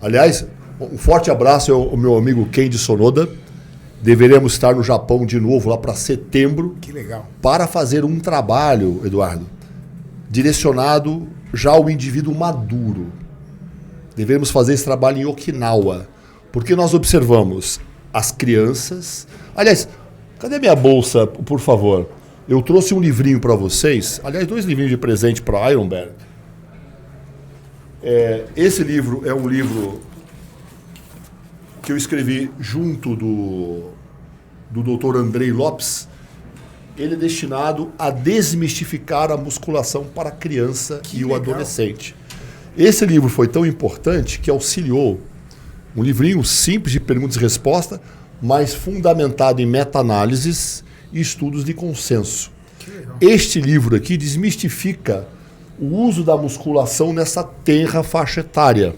Aliás, um forte abraço ao meu amigo Kendi Sonoda. Deveremos estar no Japão de novo lá para setembro. Que legal. Para fazer um trabalho, Eduardo, direcionado já ao indivíduo maduro. Devemos fazer esse trabalho em Okinawa, porque nós observamos as crianças. Aliás, cadê minha bolsa, por favor? Eu trouxe um livrinho para vocês. Aliás, 2 livrinhos de presente para Ironberg. Esse livro é um livro que eu escrevi junto do Dr. Andrei Lopes. Ele é destinado a desmistificar a musculação para a criança e o adolescente. Esse livro foi tão importante que auxiliou um livrinho simples de perguntas e respostas, mas fundamentado em meta-análises e estudos de consenso. Este livro aqui desmistifica o uso da musculação nessa tenra faixa etária.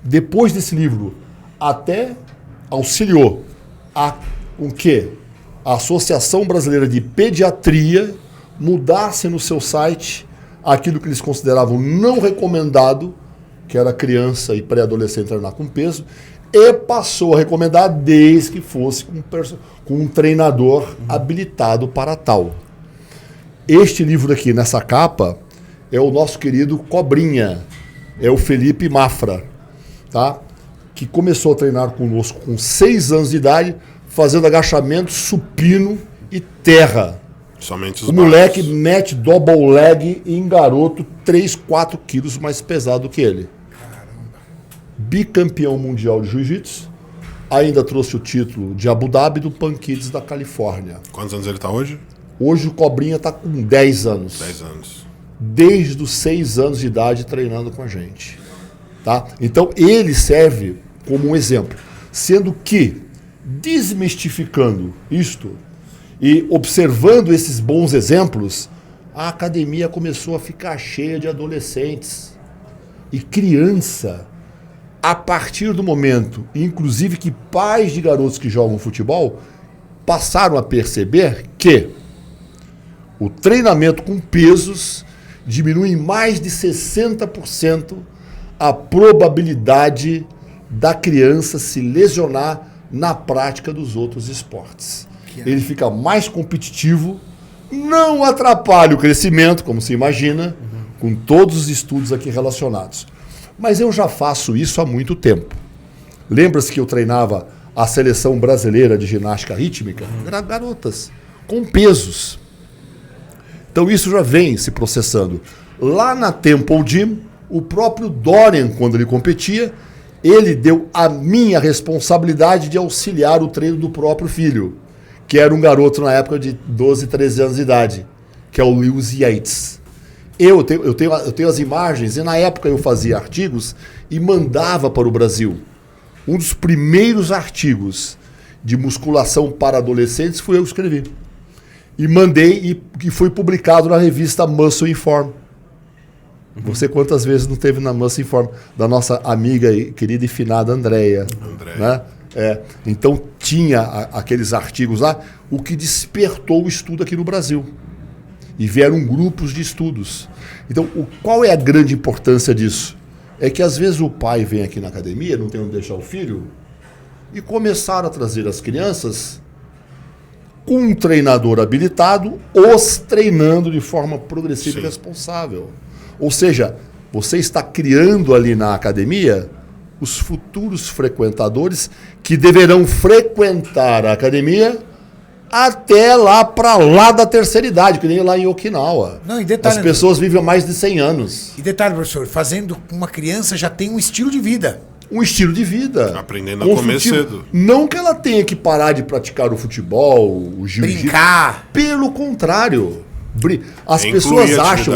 Depois desse livro, até auxiliou o quê? A Associação Brasileira de Pediatria mudasse no seu site aquilo que eles consideravam não recomendado, que era criança e pré-adolescente treinar com peso, e passou a recomendar desde que fosse com um treinador habilitado para tal. Este livro aqui, nessa capa, é o nosso querido Cobrinha, é o Felipe Mafra, tá? Que começou a treinar conosco com 6 anos de idade, fazendo agachamento, supino e terra. Somente os o moleque mete double leg em garoto 3, 4 quilos mais pesado que ele. Bicampeão mundial de jiu-jitsu, ainda trouxe o título de Abu Dhabi do Pan Kids da Califórnia. Quantos anos ele está hoje? Hoje o Cobrinha está com 10 anos. 10 anos. Desde os 6 anos de idade treinando com a gente. Tá? Então ele serve como um exemplo. Sendo que, desmistificando isto e observando esses bons exemplos, a academia começou a ficar cheia de adolescentes e criança. A partir do momento, inclusive, que pais de garotos que jogam futebol passaram a perceber que o treinamento com pesos diminui em mais de 60% a probabilidade da criança se lesionar na prática dos outros esportes. Ele fica mais competitivo, não atrapalha o crescimento, como se imagina, com todos os estudos aqui relacionados. Mas eu já faço isso há muito tempo. Lembra-se que eu treinava a seleção brasileira de ginástica rítmica? Eram garotas, com pesos. Então isso já vem se processando. Lá na Temple Gym, o próprio Dorian, quando ele competia, ele deu a minha responsabilidade de auxiliar o treino do próprio filho, que era um garoto na época de 12, 13 anos de idade, que é o Lewis Yates. Eu tenho as imagens, e na época eu fazia artigos e mandava para o Brasil. Um dos primeiros artigos de musculação para adolescentes foi eu que escrevi. E mandei, e foi publicado na revista Muscle Inform. Você quantas vezes não teve na Muscle Inform? Da nossa amiga e querida e finada Andréia. Né? Então tinha aqueles artigos lá, o que despertou o estudo aqui no Brasil. E vieram grupos de estudos. Então, qual é a grande importância disso? É que às vezes o pai vem aqui na academia, não tem onde deixar o filho, e começaram a trazer as crianças com um treinador habilitado, os treinando de forma progressiva e responsável. Ou seja, você está criando ali na academia os futuros frequentadores que deverão frequentar a academia até lá para lá da terceira idade, que nem lá em Okinawa. Não, e detalhe, as pessoas vivem mais de 100 anos. E detalhe, professor, fazendo com uma criança já tem um estilo de vida. Um estilo de vida. Aprendendo a comer cedo. Não que ela tenha que parar de praticar o futebol, o jiu-jitsu. Brincar. Pelo contrário. As pessoas acham...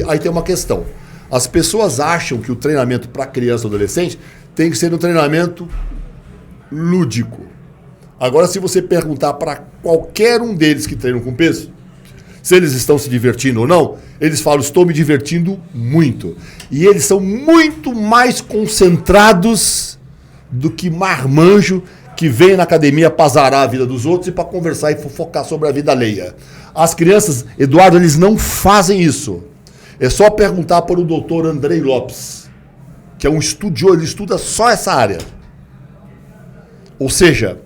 Aí tem uma questão. As pessoas acham que o treinamento para criança e adolescente tem que ser um treinamento lúdico. Agora, se você perguntar para qualquer um deles que treinam com peso, se eles estão se divertindo ou não, eles falam, estou me divertindo muito. E eles são muito mais concentrados do que marmanjo que vem na academia para azarar a vida dos outros e para conversar e fofocar sobre a vida alheia. As crianças, Eduardo, eles não fazem isso. É só perguntar para o doutor Andrei Lopes, que é um estudioso, ele estuda só essa área. Ou seja,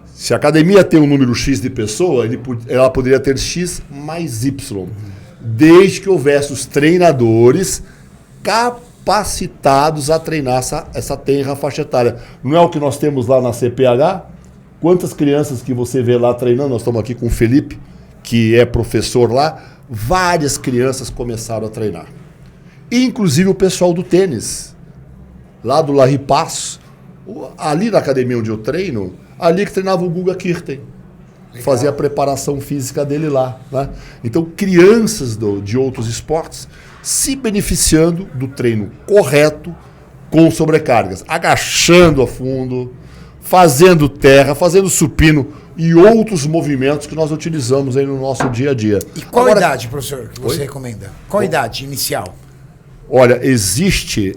se a academia tem um número X de pessoas, ela poderia ter X mais Y, desde que houvesse os treinadores capacitados a treinar essa tenra faixa etária. Não é o que nós temos lá na CPH? Quantas crianças que você vê lá treinando? Nós estamos aqui com o Felipe, que é professor lá. Várias crianças começaram a treinar. Inclusive o pessoal do tênis, lá do Larry Passo, ali na academia onde eu treino, ali que treinava o Guga Kirten. Fazia a preparação física dele lá. Né? Então, crianças de outros esportes se beneficiando do treino correto com sobrecargas, agachando a fundo, fazendo terra, fazendo supino e outros movimentos que nós utilizamos aí no nosso dia a dia. E qual idade, professor, que você recomenda? Qual idade inicial? Olha, existe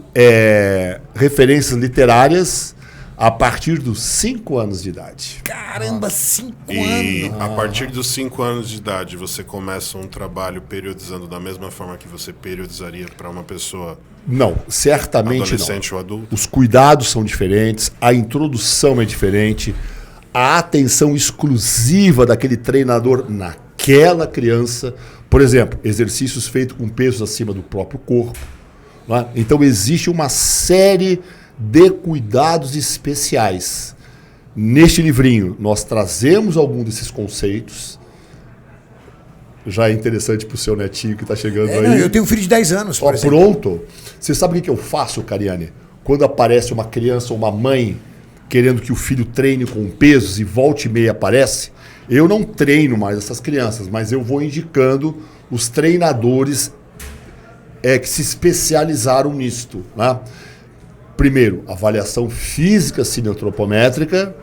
referências literárias a partir dos 5 anos de idade. Caramba, 5 E anos! a partir dos 5 anos de idade, você começa um trabalho periodizando da mesma forma que você periodizaria para uma pessoa Não, certamente adolescente não. ou adulto? Os cuidados são diferentes, a introdução é diferente, a atenção exclusiva daquele treinador naquela criança. Por exemplo, exercícios feitos com pesos acima do próprio corpo. Não é? Então existe uma série de cuidados especiais. Neste livrinho, nós trazemos algum desses conceitos. Já é interessante para o seu netinho que está chegando aí. Não, eu tenho um filho de 10 anos, por exemplo. Pronto. Você sabe o que eu faço, Cariane? Quando aparece uma criança ou uma mãe querendo que o filho treine com pesos e volte e meia aparece, eu não treino mais essas crianças, mas eu vou indicando os treinadores que se especializaram nisto. Né? Primeiro, avaliação física cineantropométrica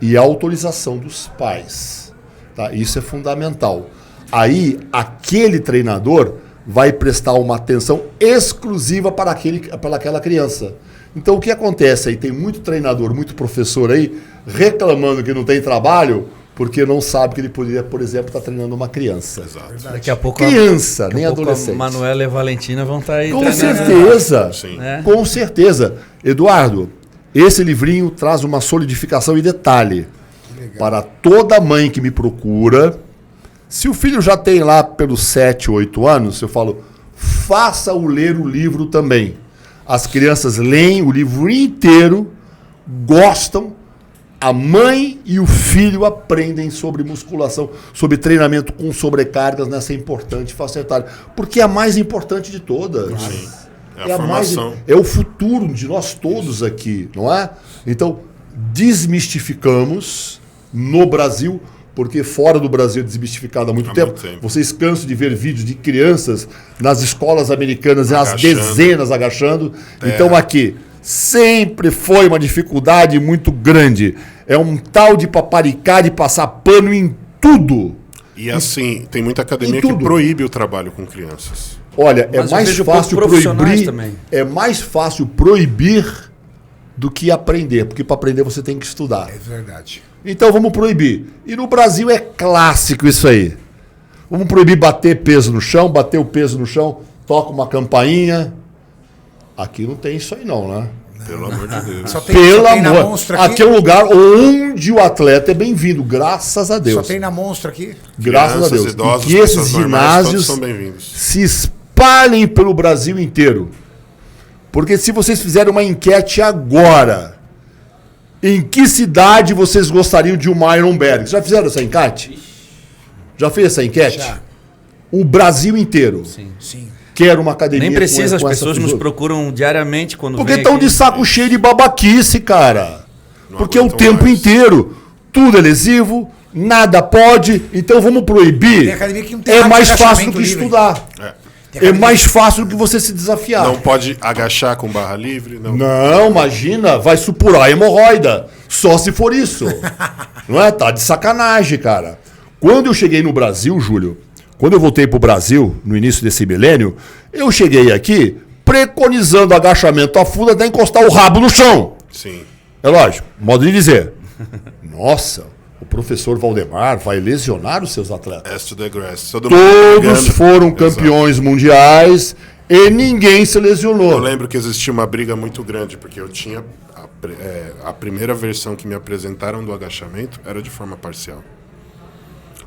e autorização dos pais. Tá? Isso é fundamental. Aí, aquele treinador vai prestar uma atenção exclusiva para aquela criança. Então, o que acontece aí? Tem muito treinador, muito professor aí reclamando que não tem trabalho porque não sabe que ele poderia, por exemplo, estar treinando uma criança. Exato. Daqui a pouco Criança, nem adolescente. A Manuela e a Valentina vão estar aí Com treinando. certeza. Sim. Com certeza. Eduardo, esse livrinho traz uma solidificação e detalhe para toda mãe que me procura. Se o filho já tem lá pelos 7, 8 anos, eu falo, faça-o ler o livro também. As crianças leem o livro inteiro, gostam, a mãe e o filho aprendem sobre musculação, sobre treinamento com sobrecargas nessa importante faixa etária. Porque é a mais importante de todas. Sim. É a formação. É o futuro de nós todos aqui, não é? Então, desmistificamos no Brasil, porque fora do Brasil é desmistificado há muito tempo. Vocês cansam de ver vídeos de crianças nas escolas americanas, as dezenas agachando. Então aqui, sempre foi uma dificuldade muito grande. É um tal de paparicar, de passar pano em tudo. E assim, tem muita academia que proíbe o trabalho com crianças. Olha, Mas é mais fácil proibir, também. é mais fácil proibir do que aprender, porque para aprender você tem que estudar. É verdade. Então vamos proibir. E no Brasil é clássico isso aí. Vamos proibir bater peso no chão, bater o peso no chão, toca uma campainha. Aqui não tem isso aí não, né? Pelo amor de Deus. Só tem Pelo na amor. Monstra aqui. Aqui é um lugar onde o atleta é bem-vindo, graças a Deus. Só tem na Monstra aqui. Graças a Deus. Idosos, e que esses pessoas normais, ginásios todos são bem-vindos. se espalhem pelo Brasil inteiro. Porque se vocês fizerem uma enquete agora, em que cidade vocês gostariam de uma Ironberg? Já fizeram essa enquete? Já fez essa enquete? Já. O Brasil inteiro Sim. quer uma academia. Nem precisa, as com pessoas essa nos procuram diariamente quando Porque vem estão aqui. de saco cheio de babaquice, cara. Não Porque o aguentam tempo mais. inteiro, tudo é lesivo, nada pode, então vamos proibir. Tem academia que não tem É área de mais fácil agachamento do que livre. estudar. É mais fácil do que você se desafiar. Não pode agachar com barra livre. Não, imagina, vai supurar a hemorroida. Só se for isso. Não é? Tá de sacanagem, cara. Quando eu cheguei no Brasil, Júlio, quando eu voltei pro Brasil, no início desse milênio, eu cheguei aqui preconizando agachamento a fundo até encostar o rabo no chão. Sim. É lógico, modo de dizer. Nossa, o professor Valdemar vai lesionar os seus atletas. As to the grass. Todo mundo Todos brigando. foram Exato. campeões mundiais E ninguém se lesionou. Eu lembro que existia uma briga muito grande, porque eu tinha a primeira versão que me apresentaram do agachamento era de forma parcial.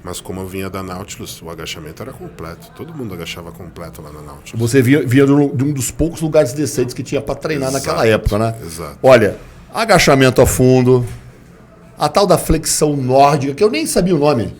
Mas como eu vinha da Nautilus, o agachamento era completo. Todo mundo agachava completo lá na Nautilus. Você via de um dos poucos lugares decentes que tinha para treinar naquela época, né? Exato. Olha, agachamento a fundo, a tal da flexão nórdica, que eu nem sabia o nome.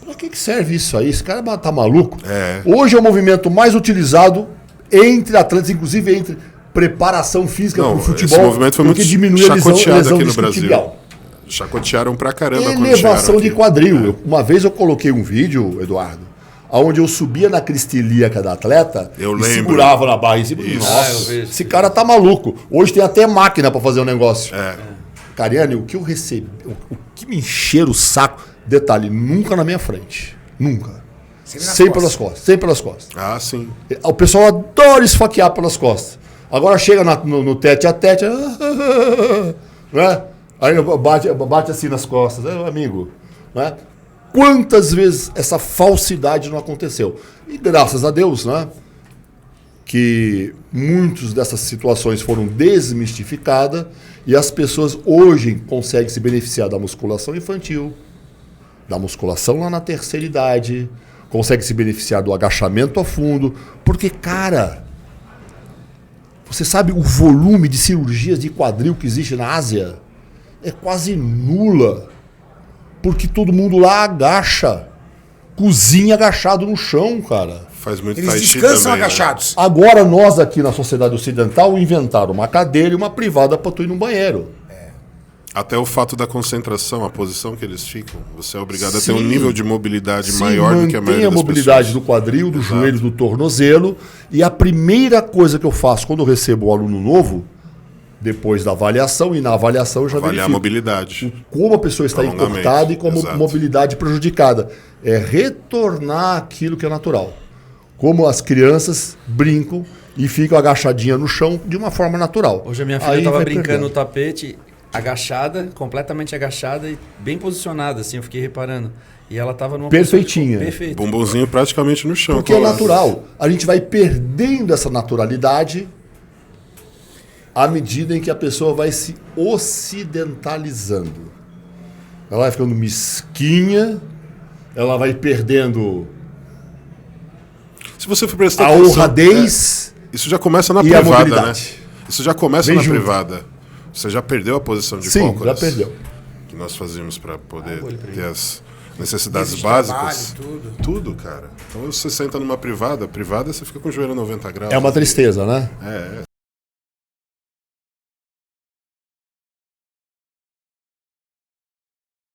Pra que serve isso aí? Esse cara tá maluco? É. Hoje é o movimento mais utilizado entre atletas, inclusive entre preparação física para o futebol. Esse movimento foi muito diminui a chacoteado aqui no isquiotibial. Brasil. Chacotearam pra caramba. Elevação de quadril. Uma vez eu coloquei um vídeo, Eduardo, onde eu subia na crista ilíaca da atleta Eu e lembro. segurava na barra em cima. Isso. Nossa, eu vejo. esse cara tá maluco. Hoje tem até máquina para fazer o negócio. É. Cariane, o que eu recebi, o que me encheram o saco, detalhe, nunca na minha frente. Nunca. Sempre pelas costas. Sempre pelas costas. Ah, sim. O pessoal adora esfaquear pelas costas. Agora chega no tete a tete, né? Aí bate assim nas costas, amigo. Né? Quantas vezes essa falsidade não aconteceu? E graças a Deus, né? Que muitas dessas situações foram desmistificadas e as pessoas hoje conseguem se beneficiar da musculação infantil, da musculação lá na terceira idade, conseguem se beneficiar do agachamento a fundo, porque, cara, você sabe o volume de cirurgias de quadril que existe na Ásia? É quase nula, porque todo mundo lá agacha, cozinha agachado no chão, cara. Faz muito Eles tai chi descansam também, agachados. Agora nós aqui na sociedade ocidental inventaram uma cadeira e uma privada para tu ir no banheiro. Até o fato da concentração, a posição que eles ficam, você é obrigado a ter um Sim. nível de mobilidade Sim, maior do que a maioria mantém a das mobilidade pessoas. do quadril, do Exato. joelho, do tornozelo. E a primeira coisa que eu faço quando eu recebo um aluno novo, depois da avaliação, e na avaliação eu já Avaliar a verifico mobilidade. como a pessoa está Alongamento, encurtada e como exato. mobilidade prejudicada. É retornar aquilo que é natural. Como as crianças brincam e ficam agachadinhas no chão de uma forma natural. Hoje a minha filha Aí estava vai brincando perdendo. no tapete, agachada, completamente agachada e bem posicionada, assim, eu fiquei reparando. E ela estava numa Perfeitinha. posição perfeita. Bumbumzinho praticamente no chão. Porque é colado. natural. A gente vai perdendo essa naturalidade à medida em que a pessoa vai se ocidentalizando. Ela vai ficando mesquinha, ela vai perdendo Se você for prestar a atenção, honradez isso já começa na e a privada, né? mobilidade. Isso já começa Vem na junto. privada. Você já perdeu a posição de Sim, cócoras já perdeu. que nós fazíamos para poder vou lhe prender. ter as necessidades De básicas. trabalho, tudo. Tudo, cara. Então você senta numa privada, você fica com o joelho a 90 graus. É uma tristeza, né? É